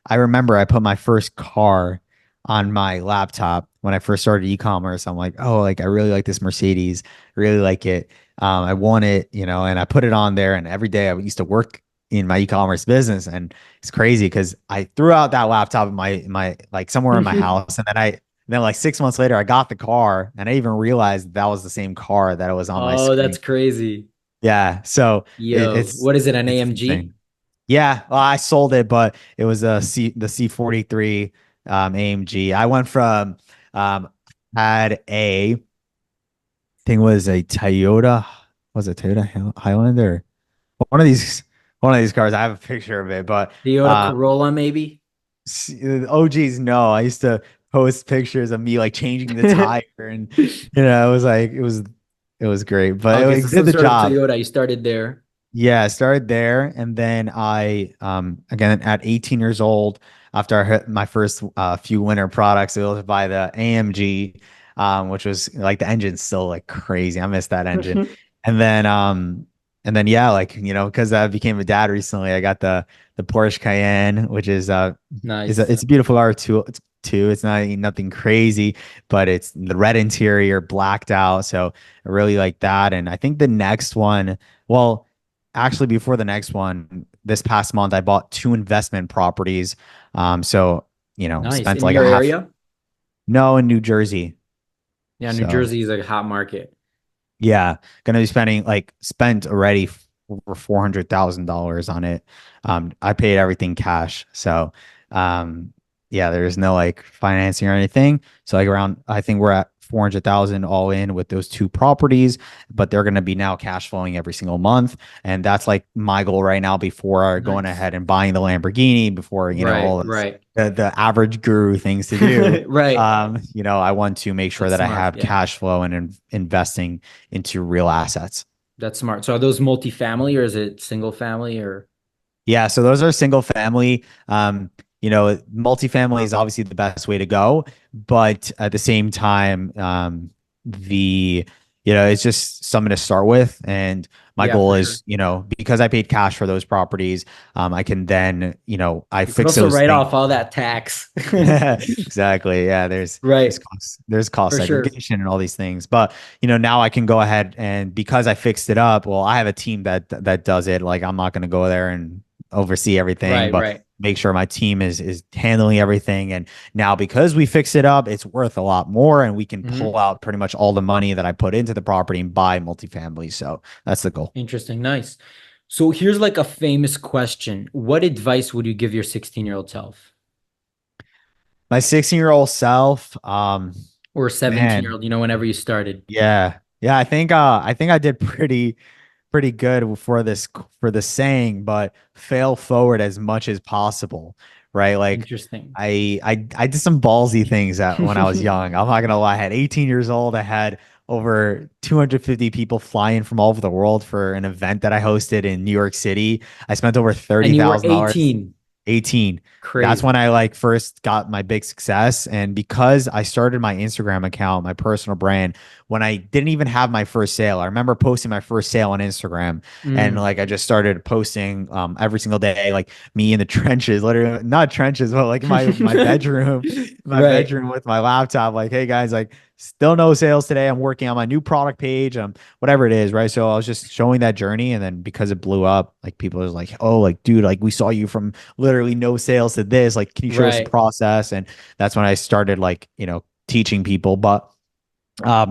I remember I put my first car on my laptop when I first started e-commerce. I'm like, oh, like I really like this Mercedes, really like it. I want it, and I put it on there. And every day I used to work in my e-commerce business, and it's crazy because I threw out that laptop in my like somewhere in my house, and then like 6 months later, I got the car, and I even realized that was the same car that was on my
Oh, that's
screen.
crazy.
Yeah, so it,
Yo,
it's
what is it, an
it's
AMG?
insane. Yeah, well, I sold it, but it was the C43 AMG. I went from had a thing was a Toyota, was it Highlander? One of these one of these cars. I have a picture of it, but
Toyota
um
Corolla, maybe?
Oh geez, no. I used to post pictures of me like changing the tire and it was like it was great, but
Okay, so
it did
some
the
sort of
job.
Toyota. You started there.
Yeah, I started there and then I again at 18 years old after I hit my first few winter products, I was able to buy the AMG which was like the engine's still like crazy. I miss that engine. And then yeah, like because I became a dad recently, I got the Porsche Cayenne, which
Nice.
it's a beautiful car too. It's not nothing crazy, but it's the red interior, blacked out. So I really like that. And I think the next one, well, actually before the next one, this past month I bought two investment properties. So
Nice.
spent
In
like a
your
half.
area?
No, in New Jersey.
Yeah, New
So
Jersey is a hot market.
yeah, gonna be spent already over $400,000 on it. I paid everything cash. So, um, yeah, there's no like financing or anything. So like around, I think we're at 400,000 all in with those two properties, but they're going to be now cash flowing every single month. And that's like my goal right now before going
Nice.
ahead and buying the Lamborghini, before,
Right,
all this,
right.
the average guru things to do.
Right.
I want to make sure
That's
that I
smart.
have
Yeah.
cash flow and investing into real assets.
That's smart. So are those multifamily or is it single family or
Yeah, so those are single family. Multifamily is obviously the best way to go, but at the same time, the it's just something to start with. And my
yeah,
goal
for sure.
is, because I paid cash for those properties, I can then, I
You could
fix
also
those
write
things.
off all that tax.
Exactly. Yeah, there's
Right,
cost
for sure.
segregation and all these things. But now I can go ahead, and because I fixed it up, well, I have a team that does it. Like, I'm not going to go there and oversee everything,
Right,
but
right.
make sure my team is handling everything. And now, because we fixed it up, it's worth a lot more, and we can pull
Hmm.
out pretty much all the money that I put into the property and buy multifamily. So that's the goal.
Interesting. Nice. So here's like a famous question. What advice would you give your 16-year-old self
My 16-year-old self,
or
man,
17-year-old, whenever you started?
yeah. Yeah, I think I did pretty good for the saying, but fail forward as much as possible, right? Like,
Interesting.
I did some ballsy things when I was young. I'm not gonna lie. I had 18 years old. I had over 250 people flying from all over the world for an event that I hosted in New York City. I spent over
And you were
$30,000.
18.
18. That's
Crazy.
when I like first got my big success. And because I started my Instagram account, my personal brand, when I didn't even have my first sale, I remember posting my first sale on Instagram. And
Mm.
like I just started posting every single day, like me in the trenches, literally not trenches, but like my bedroom, my
Right.
bedroom with my laptop, like, hey guys, like still no sales today. I'm working on my new product page. Whatever it is, right? So I was just showing that journey. And then because it blew up, like people was like, oh, like, dude, like we saw you from literally no sales to this. Like, can you show us the
Right.
process? And that's when I started like, teaching people. But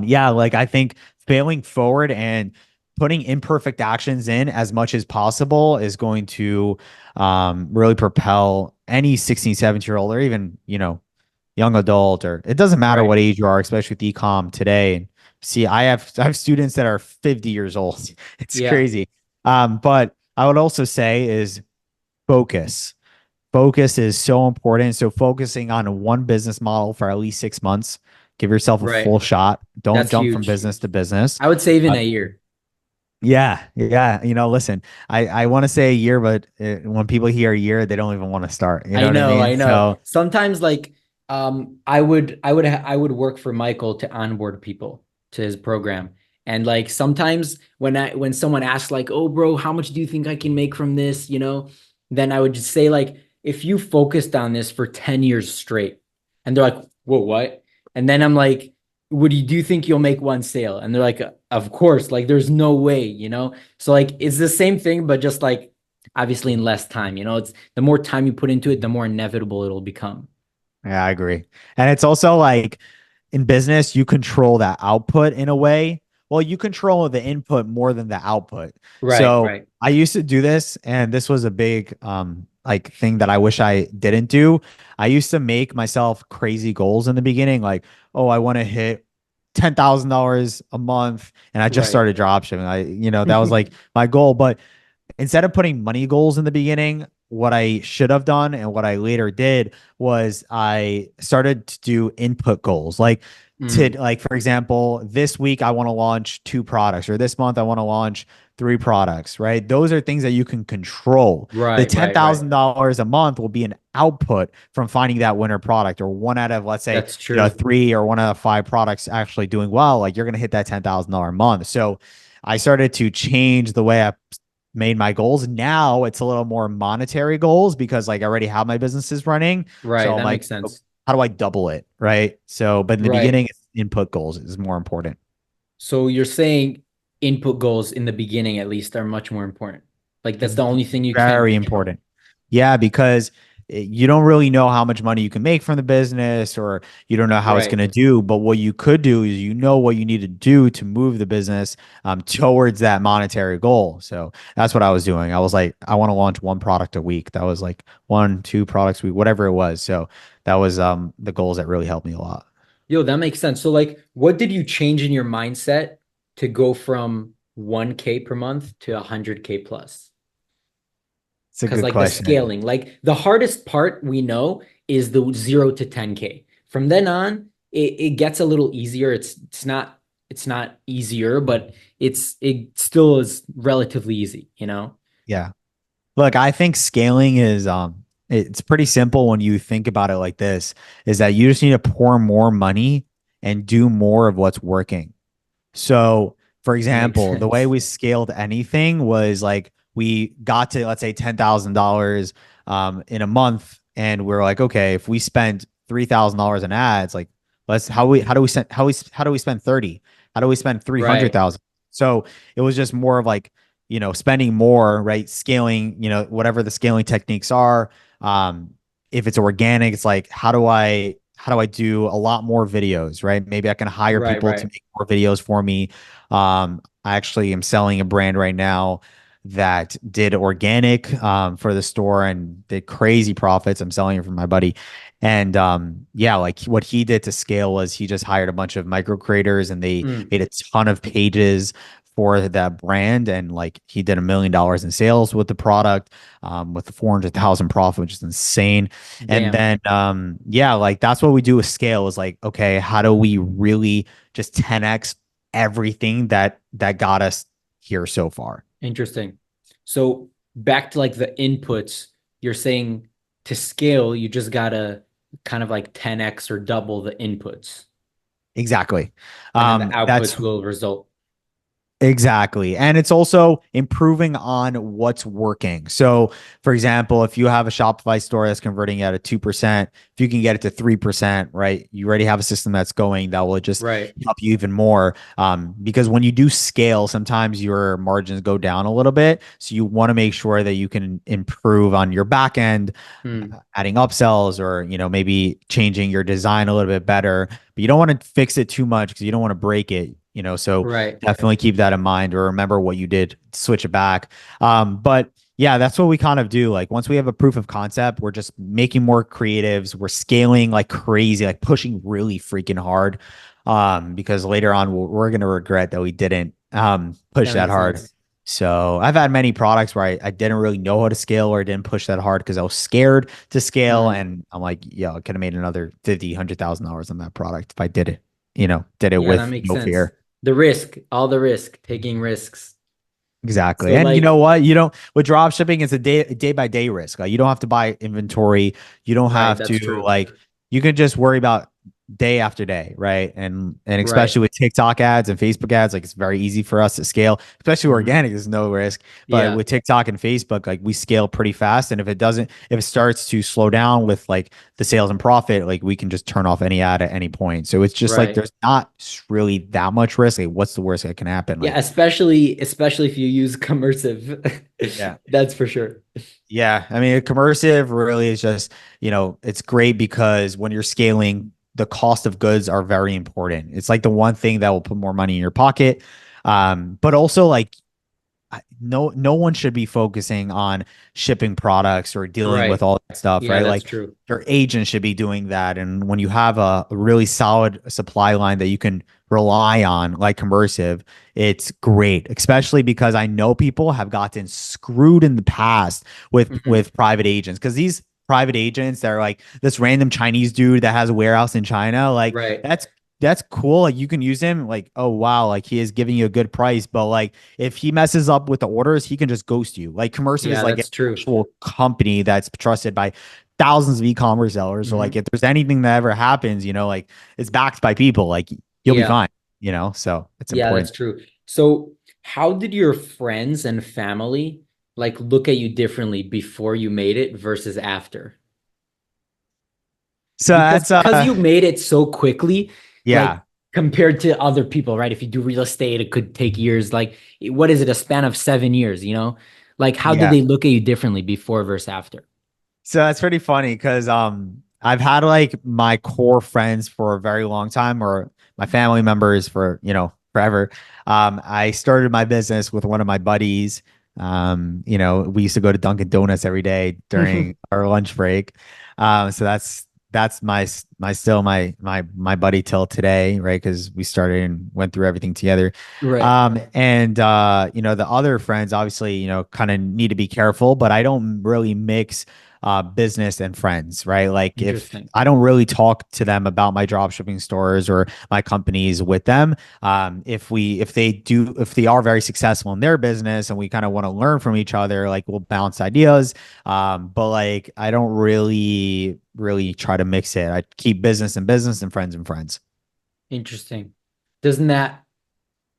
yeah, like I think failing forward and putting imperfect actions in as much as possible is going to really propel any 16, 17-year-old or even, young adult, or it doesn't matter
Right.
what age you are, especially with ecom today. And see, I have students that are 50 years old. It's
Yeah.
crazy. But I would also say is focus. Focus is so important. So focusing on one business model for at least 6 months, give yourself a
Right.
full shot. Don't
That's
jump from
huge.
business to business.
I would say even
Uh,
a year.
yeah, yeah. Listen, I want to say a year, but when people hear a year, they don't even want to start. You know
I
what I
know,
mean?
I know.
So
Sometimes like I would work for Michael to onboard people to his program. And like sometimes when someone asks like, "Oh bro, how much do you think I can make from this?" Then I would just say like if you focused on this for 10 years straight. And they're like, "Whoa, what?" And then I'm like, do you think you'll make one sale?" And they're like, "Of course, like there's no way." So like it's the same thing but just like obviously in less time. It's the more time you put into it, the more inevitable it'll become.
yeah, I agree. And it's also like in business, you control that output in a way. Well, you control the input more than the output.
Right,
So
right.
I used to do this, and this was a big like thing that I wish I didn't do. I used to make myself crazy goals in the beginning, like, oh, I want to hit $10,000 a month, and I just
Right.
started dropshipping. That was like my goal. But instead of putting money goals in the beginning, what I should have done and what I later did was I started to do input goals.
Mm.
Like for example, this week I want to launch 2 products, or this month I want to launch 3 products, right? Those are things that you can control. The
Right, right, right.
$10,000 a month will be an output from finding that winner product, or one out of, let's say,
That's true.
3 or one out of 5 products actually doing well. Like, you're going to hit that $10,000 a month. So I started to change the way I made my goals. Now it's a little more monetary goals because like I already have my businesses running.
Right.
So I'm
That
like,
makes
"Oh,
sense.
how do I double it?" Right. So, but in the
Right.
beginning, input goals is more important.
So you're saying input goals in the beginning at least are much more important. Like that's the only thing you can't
Very
control.
important. Yeah, because you don't really know how much money you can make from the business, or you don't know how it's going
Right.
to do. But what you could do is you know what you need to do to move the business towards that monetary goal. So that's what I was doing. I was like, I want to launch one product a week. That was like one, two products a week, whatever it was. So that was the goals that really helped me a lot.
Yo, that makes sense. So like what did you change in your mindset to go from 1K per month to 100K plus?
It's a
Because
good
like the
question.
scaling, like the hardest part we know is the 0 to 10K. From then on, it gets a little easier. It's not easier, but it still is relatively easy, you know?
Yeah. Look, I think scaling is it's pretty simple when you think about it like this, is that you just need to pour more money and do more of what's working. So, for
Makes
example, the way
sense.
we scaled anything was like we got to, let's say, $10,000 in a month, and we're like, okay, if we spend $3,000 in ads, like let's how do we spend how do we spend 30? How do we spend
Right,
300,000? So it was just more of like, spending more, right? Scaling, whatever the scaling techniques are. Um, if it's organic, it's like how do I do a lot more videos, right? Maybe I can hire
right,
people to
right,
make more videos for me. I actually am selling a brand right now that did organic for the store and did crazy profits. I'm selling it from my buddy. And yeah, like what he did to scale was he just hired a bunch of micro creators and they
Mm,
made a ton of pages for that brand. And like he did $1 million in sales with the product, with the 400,000 profit, which is insane. And
damn.
then yeah, like that's what we do with scale is like, okay, how do we really just 10x everything that got us here so far?
Interesting. So back to like the inputs, you're saying to scale, you just gotta kind of like 10x or double the inputs,
Exactly.
and then the
That's
outputs will result.
exactly. And it's also improving on what's working. So, for example, if you have a Shopify store that's converting at a 2%, if you can get it to 3%, right? You already have a system that's going that will just
Right.
help you even more. Because when you do scale, sometimes your margins go down a little bit. So you want to make sure that you can improve on your back end,
Hmm.
adding upsells or, maybe changing your design a little bit better. But you don't want to fix it too much because you don't want to break it. So
Right.
definitely keep that in mind or remember what you did, switch it back. But yeah, that's what we kind of do. Like once we have a proof of concept, we're just making more creatives. We're scaling like crazy, like pushing really freaking hard. Because later on we're going to regret that we didn't push
That
that
makes
hard.
sense.
So I've had many products where I didn't really know how to scale or I didn't push that hard because I was scared to scale.
Hmm.
And I'm like, yeah, I could have made another 50, $100,000 on that product if I did it, did it
Yeah, that
with
makes
no
sense.
fear.
The risk, all the risk, taking risks.
Exactly.
So
And you
like,
know what? You don't with drop shipping, it's a day by day risk. Like you don't have to buy inventory. You don't
right,
have
that's
to
true.
like you can just worry about day after day, right? And
Right.
especially with TikTok ads and Facebook ads, like it's very easy for us to scale, especially
Hmm.
organic, there's no risk. But
Yeah.
with TikTok and Facebook, like we scale pretty fast. And if it starts to slow down with like the sales and profit, like we can just turn off any ad at any point. So it's just like
Right.
there's not really that much risk. Like what's the worst that can happen?
Yeah,
Like
especially if you use commercive.
yeah.
That's for sure.
Yeah, I mean, a commercive really is just, it's great because when you're scaling, the cost of goods are very important. It's like the one thing that will put more money in your pocket. But also like no one should be focusing on shipping products or dealing with
Right.
all that stuff,
Yeah,
right?
that's
Like
true.
your agent should be doing that. And when you have a really solid supply line that you can rely on, like Commercive, it's great, especially because I know people have gotten screwed in the past with
Hmm.
private agents because these private agents that are like this random Chinese dude that has a warehouse in China, like
Right.
that's cool. Like you can use him, like, oh wow, like he is giving you a good price, but like if he messes up with the orders, he can just ghost you. Like Commercive is
Yeah,
like an
that's true.
actual company that's trusted by thousands of e-commerce sellers. So like
Hmm.
if there's anything that ever happens, like it's backed by people, like you'll be
Yeah.
fine. So it's
Yeah, that's
important.
true. So, how did your friends and family like look at you differently before you made it versus after?
So
Because
that's
because you made it so quickly, like
yeah.
compared to other people, right? If you do real estate, it could take years. Like, what is it, a span of 7 years, you know? Like, how did
Yeah.
they look at you differently before versus after?
So that's pretty funny because I've had like my core friends for a very long time, or my family members for, forever. I started my business with one of my buddies. We used to go to Dunkin' Donuts every day during our lunch break. So that's my still my buddy till today, right? Because we started and went through everything together.
Right.
And the other friends obviously, kind of need to be careful, but I don't really mix business and friends, right? Like if
Interesting.
I don't really talk to them about my drop shipping stores or my companies with them, if they are very successful in their business and we kind of want to learn from each other, like we'll bounce ideas. But like I don't really try to mix it. I keep business and business and friends and friends.
Interesting. Doesn't that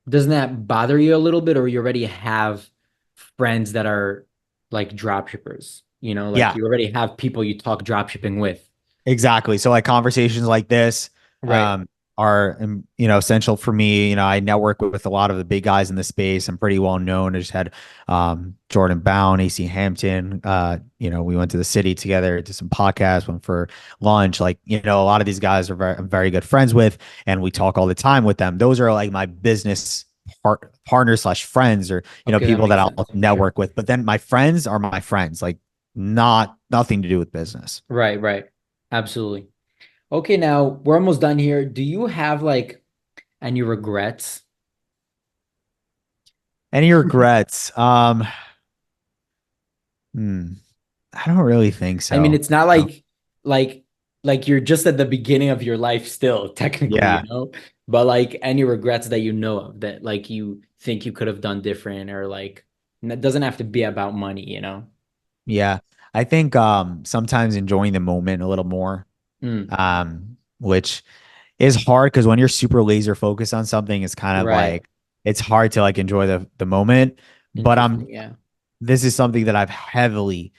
doesn't that bother you a little bit, or you already have friends that are like drop shippers? Like
Yeah.
you already have people you talk drop shipping with.
Exactly. So like conversations like this
Right.
um are essential for me. I network with a lot of the big guys in the space. I'm pretty well known. I just had Jordan Bound, AC Hampton. We went to the city together, did some podcasts, went for lunch. Like, a lot of these guys are I'm very good friends with, and we talk all the time with them. Those are like my business partners slash friends, or
Okay, that
people that
makes
I'll
sense for sure.
network with. But then my friends are my friends, like nothing to do with business.
Right, right. Absolutely. Okay, now we're almost done here. Do you have like any regrets?
Any regrets? Hmm, I don't really think
I mean,
so.
it's not
No.
like like you're just at the beginning of your life still, technically,
Yeah,
But like any regrets that you know of that like you think you could have done different, or like it doesn't have to be about money?
yeah. I think sometimes enjoying the moment a little more,
Mm,
which is hard because when you're super laser focused on something, it's kind of
right.
like it's hard to like enjoy the moment. But
Interesting. Yeah.
this is something that I've heavily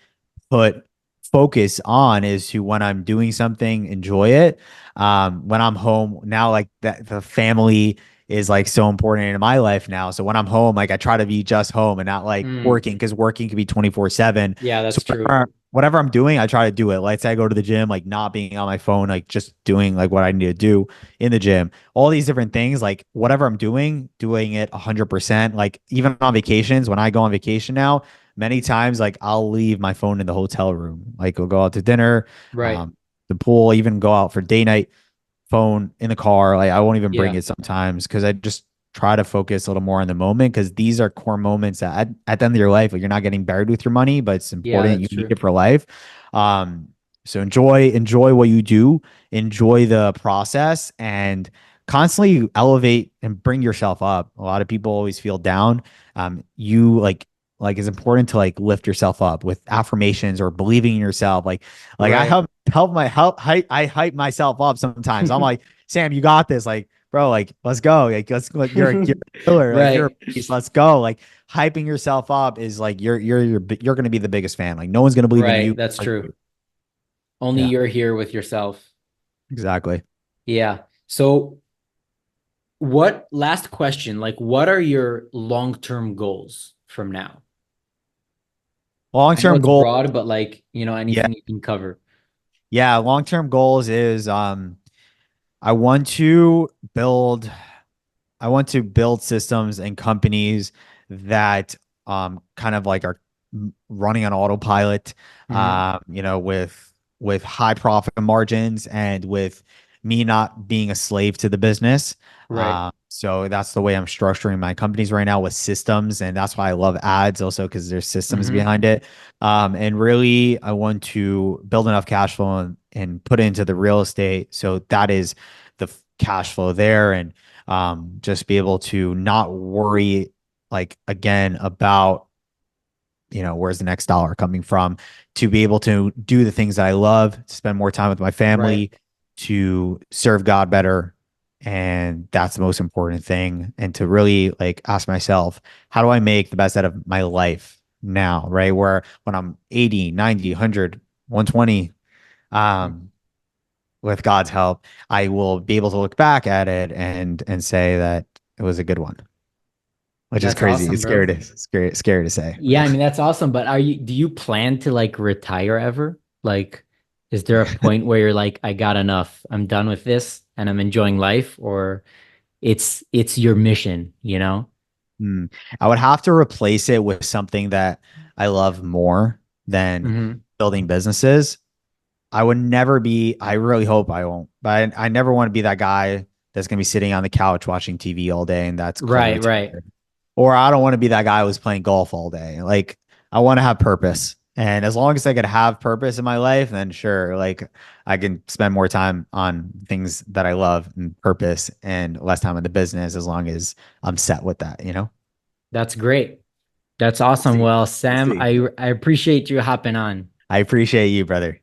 put focus on, is to, when I'm doing something, enjoy it. When I'm home now, like that, the family is like so important in my life now. So when I'm home, like I try to be just home and not like
Mm,
working, because working can be 24/7.
yeah,
So
that's true.
whatever I'm doing, I try to do it. Let's say I go to the gym, like not being on my phone, like just doing like what I need to do in the gym. All these different things, like whatever I'm doing it 100%. Like even on vacations, when I go on vacation now, many times like I'll leave my phone in the hotel room. Like we'll go out to dinner,
Right.
um, the pool, even go out for day night, phone in the car. Like I won't even bring
Yeah.
it sometimes because I just try to focus a little more on the moment, because these are core moments that at the end of your life, like, you're not getting buried with your money, but it's
Yeah,
important. You
that's
need
true.
it for life. Um, so enjoy what you do, enjoy the process, and constantly elevate and bring yourself up. A lot of people always feel down. You like it's important to like lift yourself up with affirmations or believing in yourself. Like I
Right.
help hype I hype myself up sometimes. I'm like, Sam, you got this. Like, bro, like let's go. Like you're a killer. Like you're a
Right.
beast. Let's go. Like hyping yourself up is like you're gonna be the biggest fan. Like no one's gonna believe in
Right.
you
That's
like
true.
you.
Only
Yeah,
you're here with yourself.
exactly.
Yeah. So what last question, like what are your long-term goals from now? I know
Long-term
it's
goal.
broad, but like,
Yeah.
anything you can cover.
Yeah. Long-term goals is I want to build I want to build systems and companies that kind of like are running on autopilot,
Hmm.
with high profit margins, and with me not being a slave to the business.
Right.
So that's the way I'm structuring my companies right now, with systems, and that's why I love ads also, because there's systems
Hmm.
behind it. And really, I want to build enough cash flow and put it into the real estate, so that is the cash flow there, and just be able to not worry, like again, about where's the next dollar coming from, to be able to do the things that I love, to spend more time with my
Right.
family, to serve God better. And that's the most important thing. And to really like ask myself, how do I make the best out of my life now, right? Where when I'm 80, 90, 100, 120, um, with God's help, I will be able to look back at it and say that it was a good one, which is
That's
crazy.
awesome,
It's
bro.
scary to say.
Yeah, I mean that's awesome, but do you plan to like retire ever? Like, is there a point where you're like, I got enough, I'm done with this and I'm enjoying life, or it's your mission, you know?
Hmm. I would have to replace it with something that I love more than
Hmm.
building businesses. I would never be, I really hope I won't, but I never want to be that guy that's going to be sitting on the couch watching TV all day and that's called
Right, right.
retired. Or I don't want to be that guy who's playing golf all day. Like I want to have purpose. And as long as I could have purpose in my life, then sure, like I can spend more time on things that I love and purpose and less time in the business as long as I'm set with that, you know?
That's great. That's
We'll
awesome.
see.
Well,
We'll
Sam,
see.
I appreciate you hopping on.
I appreciate you, brother.